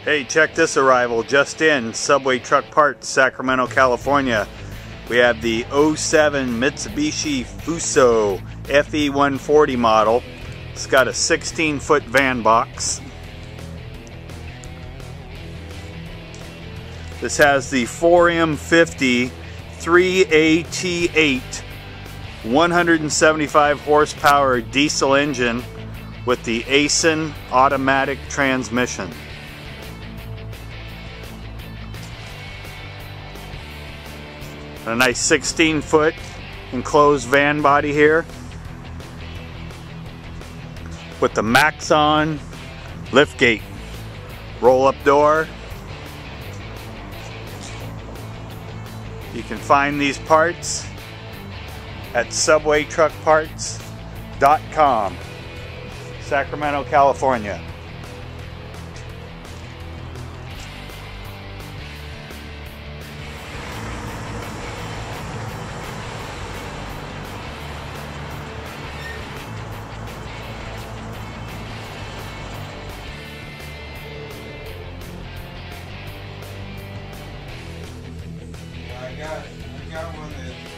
Hey, check this arrival just in. Subway Truck Parts, Sacramento, California. We have the 07 Mitsubishi Fuso Fe140 model. It's got a 16-foot van box. This has the 4M50 3AT8 175 horsepower diesel engine with the ASIN automatic transmission. A nice 16-foot enclosed van body here with the Maxon liftgate, roll-up door. You can find these parts at subwaytruckparts.com, Sacramento, California. I got one that